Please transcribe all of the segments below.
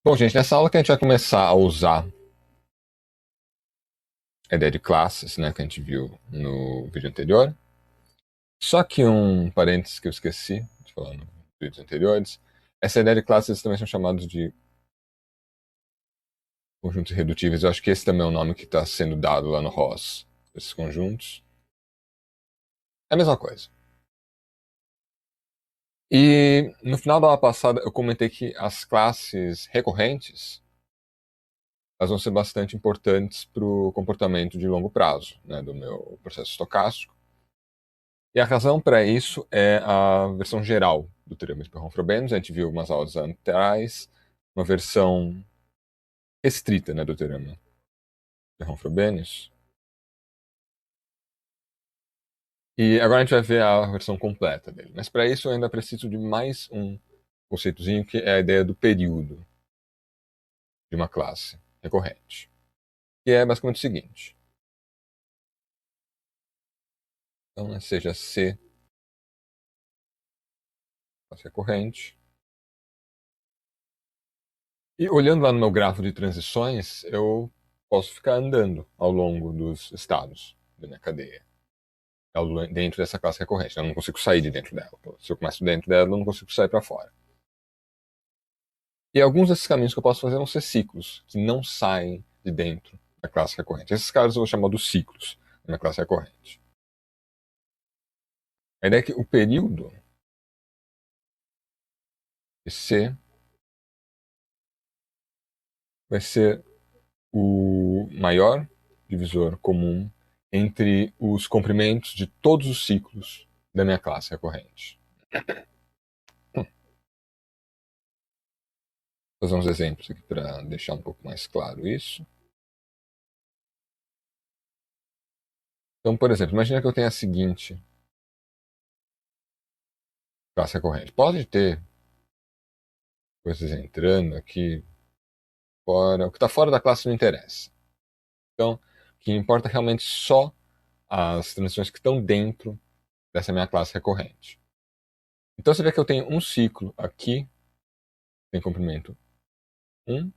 Bom, gente, nessa aula que a gente vai começar a usar a ideia de classes, né, que a gente viu no vídeo anterior. Só que um parênteses que eu esqueci de falar nos vídeos anteriores, essa ideia de classes também são chamados de conjuntos irredutíveis. Eu acho que esse também é o nome que está sendo dado lá no ROS, esses conjuntos. É a mesma coisa. E no final da aula passada eu comentei que as classes recorrentes elas vão ser bastante importantes para o comportamento de longo prazo, né, do meu processo estocástico. E a razão para isso é a versão geral do teorema de Perron-Frobenius. A gente viu umas aulas atrás, uma versão restrita, né, do teorema de Perron-Frobenius. E agora a gente vai ver a versão completa dele. Mas para isso eu ainda preciso de mais um conceitozinho, que é a ideia do período de uma classe recorrente. Que é basicamente o seguinte. Então, né, seja C classe recorrente. E olhando lá no meu grafo de transições, eu posso ficar andando ao longo dos estados da minha cadeia. Dentro dessa classe recorrente. Eu não consigo sair de dentro dela. Se eu começo dentro dela, eu não consigo sair para fora. E alguns desses caminhos que eu posso fazer vão ser ciclos, que não saem de dentro da classe recorrente. Esses caras eu vou chamar dos ciclos da minha classe recorrente. A ideia é que o período de C vai ser o maior divisor comum entre os comprimentos de todos os ciclos da minha classe recorrente. Vou fazer uns exemplos aqui para deixar um pouco mais claro isso. Então, por exemplo, imagina que eu tenha a seguinte classe recorrente. Pode ter coisas entrando aqui fora. O que está fora da classe não interessa. Então, o que importa é realmente só as transições que estão dentro dessa minha classe recorrente. Então, você vê que eu tenho um ciclo aqui, tem comprimento 1.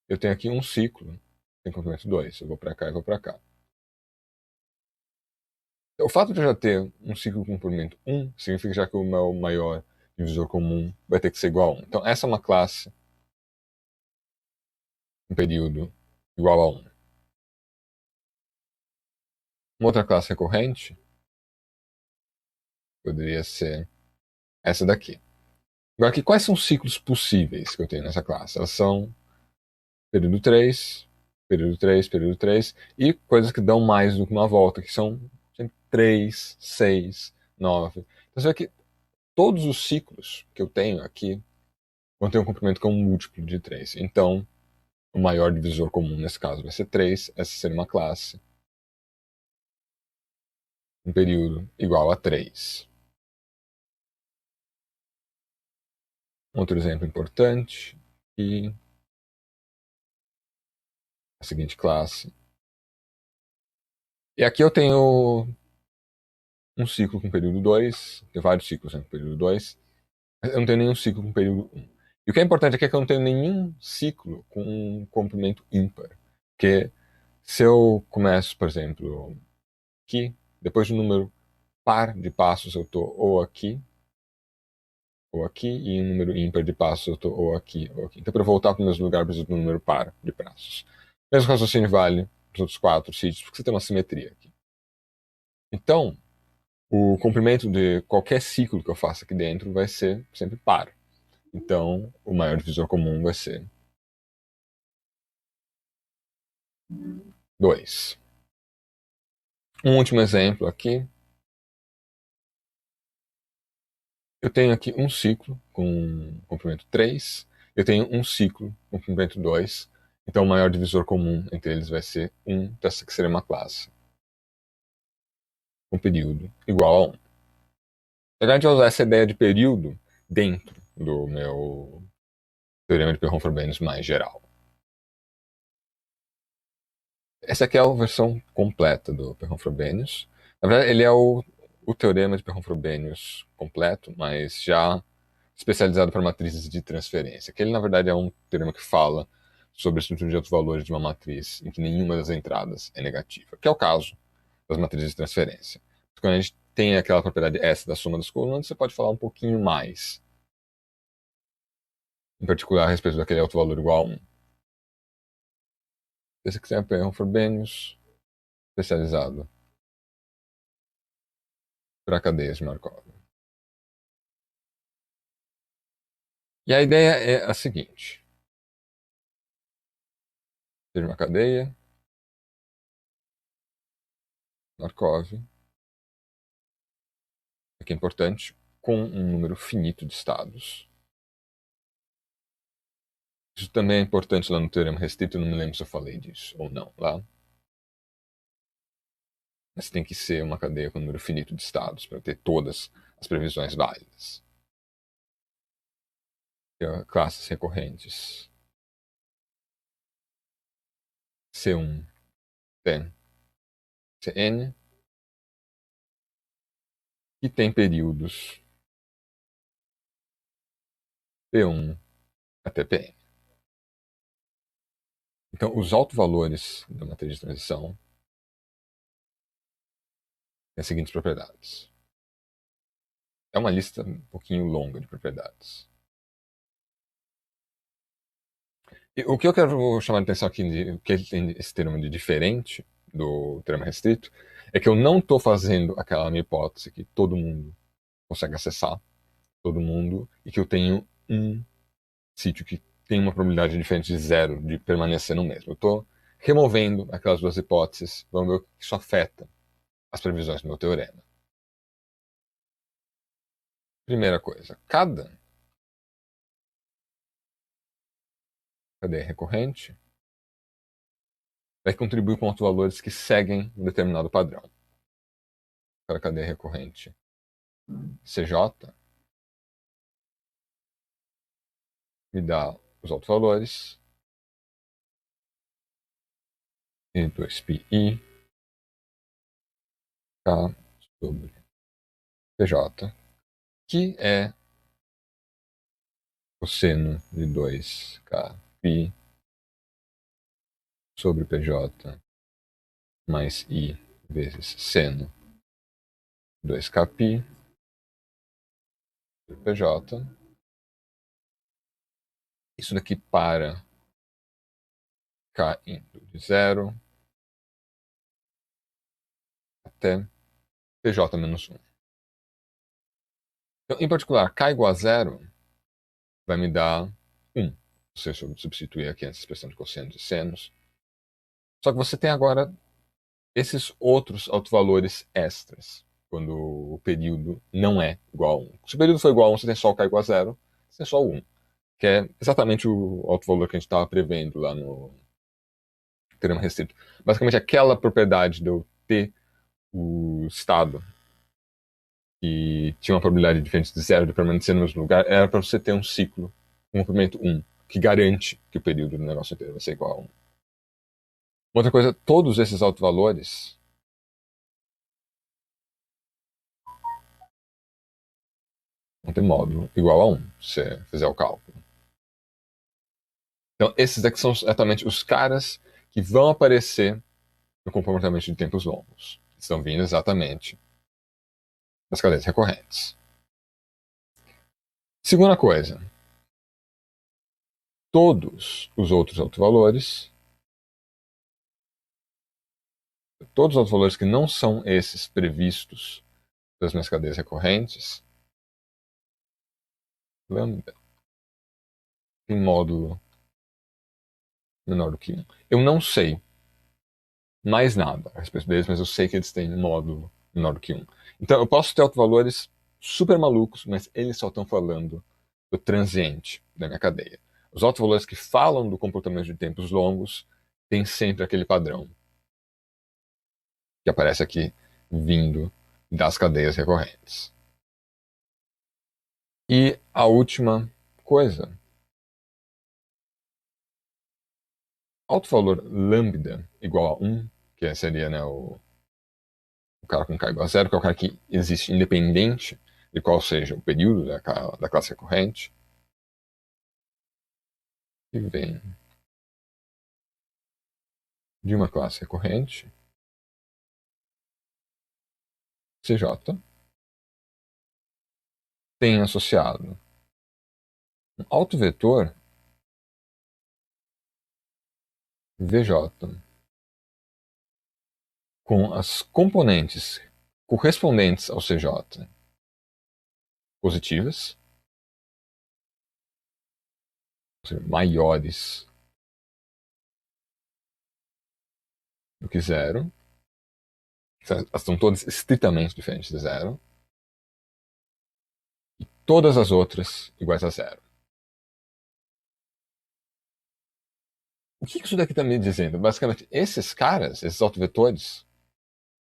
Eu tenho aqui um ciclo, tem comprimento 2. Eu vou para cá e vou para cá. O fato de eu já ter um ciclo com comprimento 1 significa já que o meu maior divisor comum vai ter que ser igual a 1. Então, essa é uma classe, um período igual a 1. Uma outra classe recorrente poderia ser essa daqui. Agora, aqui, quais são os ciclos possíveis que eu tenho nessa classe? Elas são período 3, período 3, período 3 e coisas que dão mais do que uma volta, que são sempre 3, 6, 9. Então, você vê que todos os ciclos que eu tenho aqui vão ter um comprimento que é um múltiplo de 3. Então, o maior divisor comum nesse caso vai ser 3. Essa seria uma classe. Um período igual a 3. Outro exemplo importante. E a seguinte classe. E aqui eu tenho um ciclo com período 2. Tem vários ciclos com período 2. Mas eu não tenho nenhum ciclo com período 1. E o que é importante aqui é que eu não tenho nenhum ciclo com um comprimento ímpar. Porque se eu começo, por exemplo, aqui, depois de um número par de passos eu estou ou aqui, e em um número ímpar de passos eu estou ou aqui, ou aqui. Então, para eu voltar para o mesmo lugar, eu preciso de um número par de passos. Mesmo raciocínio vale para os outros 4 sítios, porque você tem uma simetria aqui. Então, o comprimento de qualquer ciclo que eu faça aqui dentro vai ser sempre par. Então, o maior divisor comum vai ser 2. Um último exemplo aqui. Eu tenho aqui um ciclo com comprimento 3. Eu tenho um ciclo com comprimento 2. Então, o maior divisor comum entre eles vai ser 1, dessa que seria uma classe. Um período igual a 1. A gente vai usar essa ideia de período dentro do meu teorema de Perron-Frobenius mais geral. Essa aqui é a versão completa do Perron-Frobenius. Na verdade, ele é o teorema de Perron-Frobenius completo, mas já especializado para matrizes de transferência, que ele, na verdade, é um termo que fala sobre a estrutura de autovalores de uma matriz em que nenhuma das entradas é negativa, que é o caso das matrizes de transferência. Quando a gente tem aquela propriedade S da soma das colunas, você pode falar um pouquinho mais, em particular a respeito daquele autovalor igual a 1. Esse aqui é um Frobenius especializado para cadeias de Markov. E a ideia é a seguinte: ter uma cadeia Markov, que é importante, com um número finito de estados. Isso também é importante lá no teorema restrito, eu não me lembro se eu falei disso ou não lá. Mas tem que ser uma cadeia com número finito de estados para ter todas as previsões válidas. Classes recorrentes C1, T, Cn, que tem períodos P1 até Pn. Então, os autovalores da matriz de transição têm as seguintes propriedades. É uma lista um pouquinho longa de propriedades. E o que eu quero chamar a atenção aqui, o que tem esse termo de diferente do termo restrito, é que eu não estou fazendo aquela minha hipótese que todo mundo consegue acessar, todo mundo, e que eu tenho um sítio que tem uma probabilidade diferente de zero de permanecer no mesmo. Eu estou removendo aquelas duas hipóteses, vamos ver o que isso afeta as previsões do meu teorema. Primeira coisa, cada cadeia recorrente vai contribuir com autovalores que seguem um determinado padrão. Cada cadeia recorrente CJ me dá os autovalores e 2πi K sobre PJ, que é cosseno de 2k π sobre PJ mais i vezes seno 2k π sobre PJ. Isso daqui para k indo de 0 até PJ menos 1. Então, em particular, k igual a 0 vai me dar 1. Se eu substituir aqui essa expressão de cossenos e senos. Só que você tem agora esses outros autovalores extras, quando o período não é igual a 1. Se o período for igual a 1, você tem só o k igual a 0, você tem só o 1, que é exatamente o autovalor que a gente estava prevendo lá no teorema restrito. Basicamente, aquela propriedade de eu ter o estado que tinha uma probabilidade diferente de 0 de permanecer no mesmo lugar, era para você ter um ciclo com comprimento 1, que garante que o período do negócio inteiro vai ser igual a 1. Outra coisa, todos esses autovalores vão ter módulo igual a 1, se você fizer o cálculo. Então, esses aqui são exatamente os caras que vão aparecer no comportamento de tempos longos. Estão vindo exatamente das cadeias recorrentes. Segunda coisa, todos os outros autovalores, todos os autovalores que não são esses previstos das minhas cadeias recorrentes, lambda tem módulo menor do que 1. Eu não sei mais nada a respeito deles, mas eu sei que eles têm um módulo menor do que 1. Então eu posso ter autovalores super malucos, mas eles só estão falando do transiente da minha cadeia. Os autovalores que falam do comportamento de tempos longos têm sempre aquele padrão que aparece aqui vindo das cadeias recorrentes. E a última coisa, autovalor lambda igual a 1, que seria, né, o cara com k igual a 0, que é o cara que existe independente de qual seja o período da classe recorrente, que vem de uma classe recorrente, CJ, tem associado um autovetor VJ com as componentes correspondentes ao CJ positivas, ou seja, maiores do que zero, elas são todas estritamente diferentes de zero, e todas as outras iguais a zero. O que isso daqui está me dizendo? Basicamente, esses caras, esses autovetores,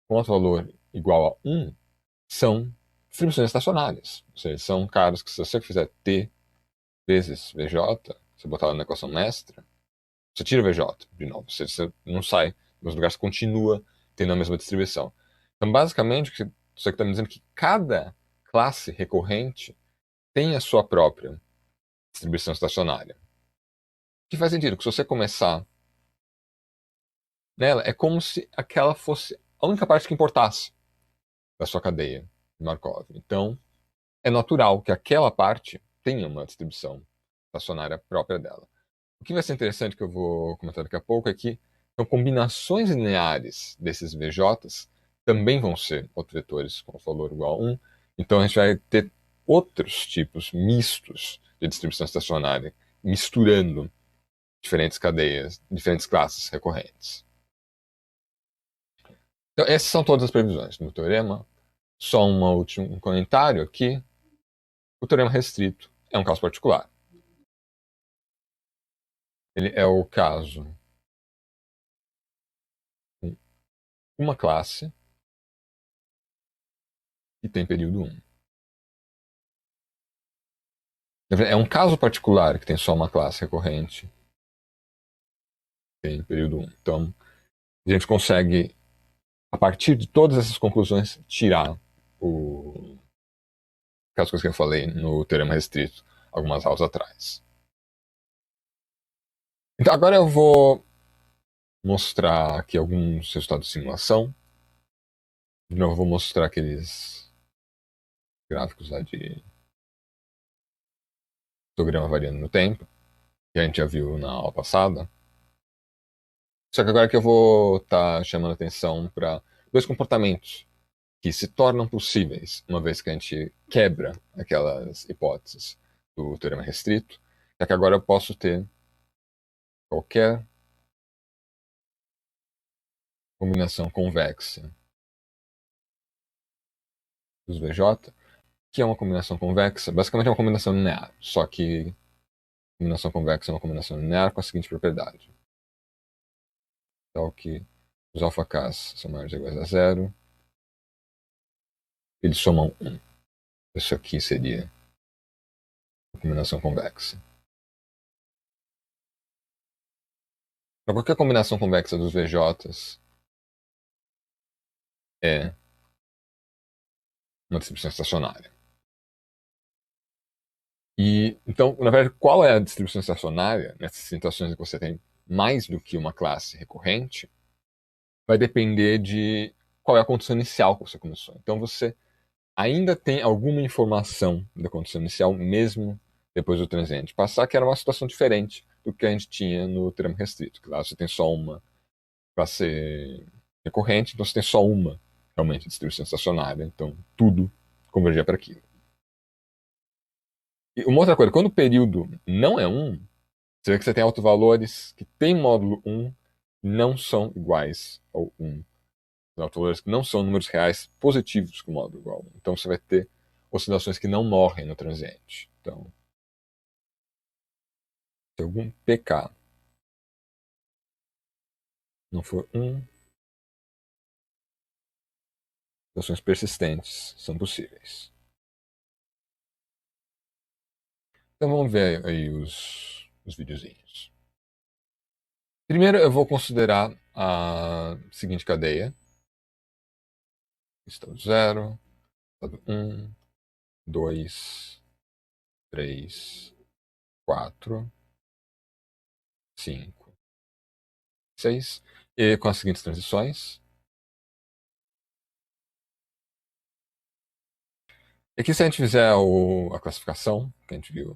com autovalor igual a 1, são distribuições estacionárias. Ou seja, são caras que, se você fizer t vezes VJ, você botar lá na equação mestra, você tira o VJ de novo. Você não sai do mesmo lugar, você continua tendo a mesma distribuição. Então, basicamente, isso aqui está me dizendo que cada classe recorrente tem a sua própria distribuição estacionária. O que faz sentido, que se você começar nela, é como se aquela fosse a única parte que importasse da sua cadeia de Markov. Então, é natural que aquela parte tenha uma distribuição estacionária própria dela. O que vai ser interessante, que eu vou comentar daqui a pouco, é que então, combinações lineares desses VJs também vão ser autovetores com valor igual a 1. Então, a gente vai ter outros tipos mistos de distribuição estacionária, misturando diferentes cadeias, diferentes classes recorrentes. Então, essas são todas as previsões do teorema. Só um comentário aqui. O teorema restrito é um caso particular. Ele é o caso com uma classe que tem período 1. É um caso particular que tem só uma classe recorrente, tem período 1. Então, a gente consegue, a partir de todas essas conclusões, tirar aquelas coisas que eu falei no teorema restrito algumas aulas atrás. Então, agora eu vou mostrar aqui alguns resultados de simulação. De novo, eu vou mostrar aqueles gráficos lá de histograma variando no tempo, que a gente já viu na aula passada. Só que agora que eu vou estar chamando atenção para dois comportamentos que se tornam possíveis uma vez que a gente quebra aquelas hipóteses do teorema restrito, é que agora eu posso ter qualquer combinação convexa dos VJ, que é uma combinação convexa, basicamente é uma combinação linear, só que a combinação convexa é uma combinação linear com a seguinte propriedade. Tal que os alfa-Ks são maiores ou iguais a zero, eles somam 1. Isso aqui seria a combinação convexa. Para qualquer combinação convexa dos VJs é uma distribuição estacionária. E, então, na verdade, qual é a distribuição estacionária nessas situações em que você tem mais do que uma classe recorrente? Vai depender de qual é a condição inicial que você começou. Então, você ainda tem alguma informação da condição inicial, mesmo depois do transiente passar, que era uma situação diferente do que a gente tinha no termo restrito. Que lá você tem só uma classe recorrente, então você tem só uma realmente distribuição estacionária. Então, tudo convergia para aquilo. E uma outra coisa, quando o período não é 1, você vê que você tem autovalores que têm módulo 1 não são iguais ao 1. Os autovalores que não são números reais positivos com módulo igual a 1. Então você vai ter oscilações que não morrem no transiente. Então, se algum PK não for 1, oscilações persistentes são possíveis. Então vamos ver aí os videozinhos. Primeiro eu vou considerar a seguinte cadeia. Estado 0, estado 1, 2, 3, 4, 5, 6. E com as seguintes transições. E aqui, se a gente fizer a classificação que a gente viu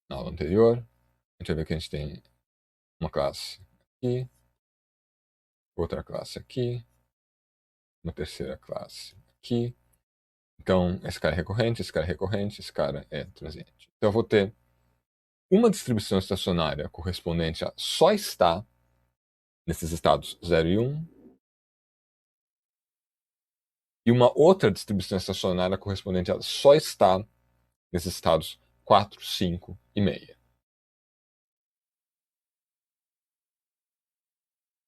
na aula anterior, a gente vai ver que a gente tem uma classe aqui, outra classe aqui, uma terceira classe aqui. Então, esse cara é recorrente, esse cara é recorrente, esse cara é transiente. Então, eu vou ter uma distribuição estacionária correspondente a só estar nesses estados 0 e 1, e uma outra distribuição estacionária correspondente a só estar nesses estados 4, 5 e meia.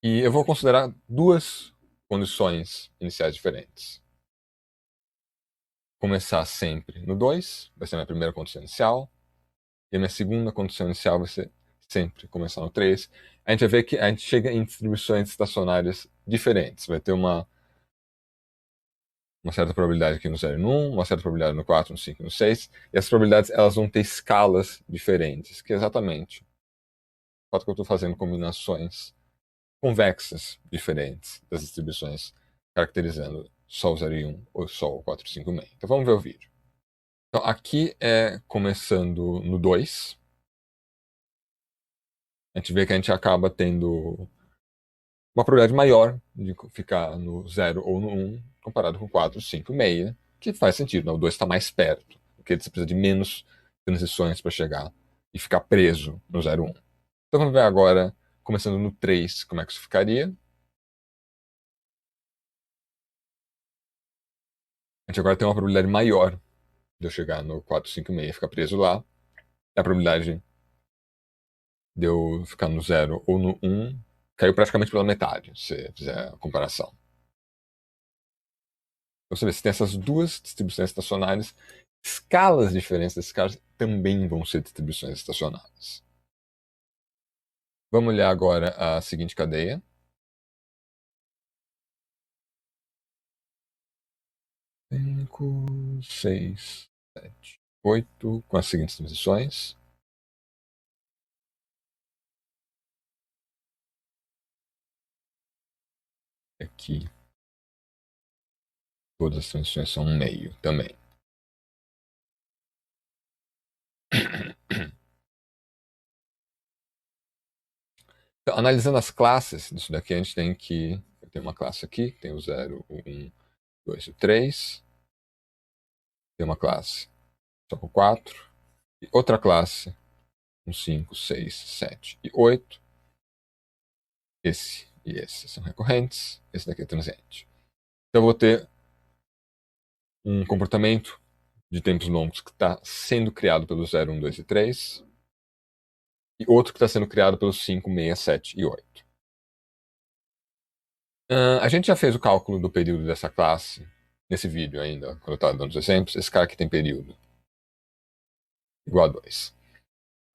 E eu vou considerar duas condições iniciais diferentes. Começar sempre no 2, vai ser a minha primeira condição inicial, e a minha segunda condição inicial vai ser sempre começar no 3. A gente vai ver que a gente chega em distribuições estacionárias diferentes. Vai ter uma certa probabilidade aqui no 0 e no 1, uma certa probabilidade no 4, no 5 e no 6. E as probabilidades elas vão ter escalas diferentes, que é exatamente o fato que eu estou fazendo combinações convexas diferentes das distribuições, caracterizando só o 0 e 1 ou só o 4, 5 e meio. Então vamos ver o vídeo. Então aqui é começando no 2. A gente vê que a gente acaba tendo uma probabilidade maior de ficar no 0 ou no 1 comparado com 4, 5 e meia, que faz sentido, né? O 2 está mais perto, porque você precisa de menos transições para chegar e ficar preso no 0, 1. Então vamos ver agora, começando no 3, como é que isso ficaria. A gente agora tem uma probabilidade maior de eu chegar no 4, 5 e meia e ficar preso lá. A probabilidade de eu ficar no 0 ou no 1 caiu praticamente pela metade, se você fizer a comparação. Então, você vê, se tem essas duas distribuições estacionárias, escalas diferentes desses caras também vão ser distribuições estacionárias. Vamos olhar agora a seguinte cadeia. 5, 6, 7, 8, com as seguintes transições. Aqui, todas as transições são meio também. Então, analisando as classes disso daqui, a gente tem que. Tem uma classe aqui, tem o 0, o 1, 2 e o 3. Tem uma classe só com 4. E outra classe com 5, 6, 7 e 8. Esse e esse são recorrentes. Esse daqui é transiente. Então eu vou ter um comportamento de tempos longos que está sendo criado pelo 0, 1, 2 e 3. E outro que está sendo criado pelos 5, 6, 7 e 8. A gente já fez o cálculo do período dessa classe nesse vídeo ainda, quando eu estava dando os exemplos. Esse cara aqui tem período igual a 2.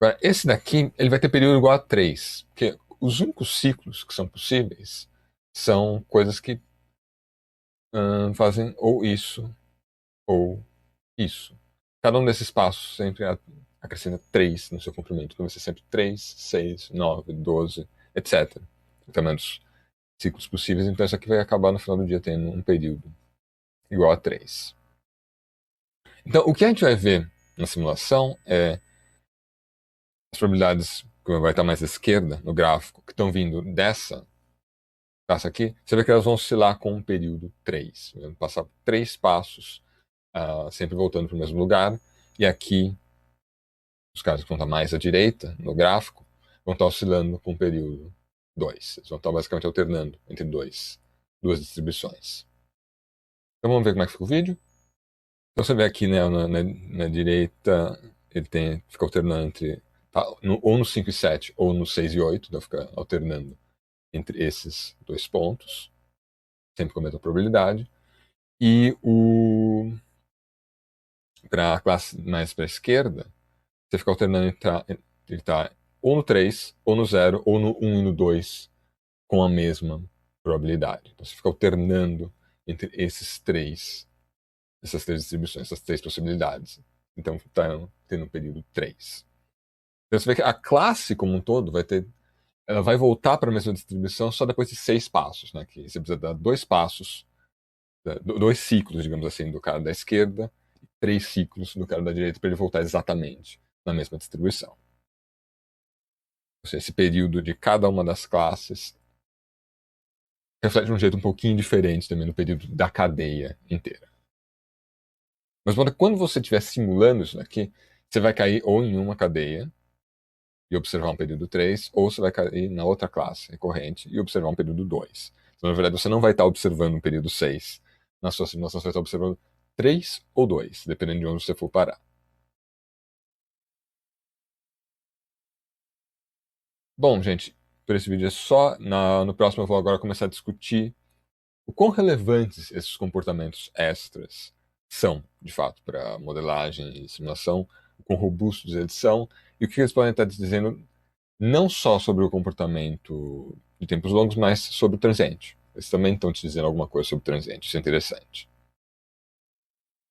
Agora, esse daqui ele vai ter período igual a 3, porque os únicos ciclos que são possíveis são coisas que fazem ou isso ou isso. Cada um desses passos sempre acrescenta 3 no seu comprimento. Então vai ser sempre 3, 6, 9, 12, etc. Tamanho dos ciclos possíveis. Então isso aqui vai acabar no final do dia tendo um período igual a 3. Então o que a gente vai ver na simulação é as probabilidades que vai estar mais à esquerda no gráfico, que estão vindo dessa classe aqui, você vê que elas vão oscilar com um período 3. Passar 3 passos, sempre voltando para o mesmo lugar. E aqui, os casos que vão estar mais à direita no gráfico, vão estar oscilando com o período 2. Eles vão estar basicamente alternando entre duas distribuições. Então vamos ver como é que fica o vídeo. Então você vê aqui, né, na direita, ele fica alternando entre ou no 5 e 7 ou no 6 e 8, então fica alternando entre esses dois pontos, sempre com a mesma probabilidade. E para a classe mais para a esquerda, você fica alternando entre ele tá ou no 3, ou no 0, ou no 1 e no 2, com a mesma probabilidade. Então você fica alternando entre esses três essas três distribuições, essas três possibilidades. Então, está tendo um período 3. Então, você vê que a classe como um todo ela vai voltar para a mesma distribuição só depois de 6 passos, né? Que você precisa dar 2 passos, 2 ciclos, digamos assim, do cara da esquerda, e 3 ciclos do cara da direita para ele voltar exatamente na mesma distribuição. Ou seja, esse período de cada uma das classes reflete de um jeito um pouquinho diferente também no período da cadeia inteira. Mas quando você estiver simulando isso daqui, você vai cair ou em uma cadeia e observar um período 3, ou você vai cair na outra classe recorrente e observar um período 2. Então, na verdade, você não vai estar observando um período 6 na sua simulação, você vai estar observando 3 ou 2, dependendo de onde você for parar. Bom, gente, por esse vídeo é só. No próximo eu vou agora começar a discutir o quão relevantes esses comportamentos extras são, de fato, para modelagem e simulação, o quão robustos eles são e o que eles podem estar dizendo não só sobre o comportamento de tempos longos, mas sobre o transiente. Eles também estão te dizendo alguma coisa sobre o transiente. Isso é interessante.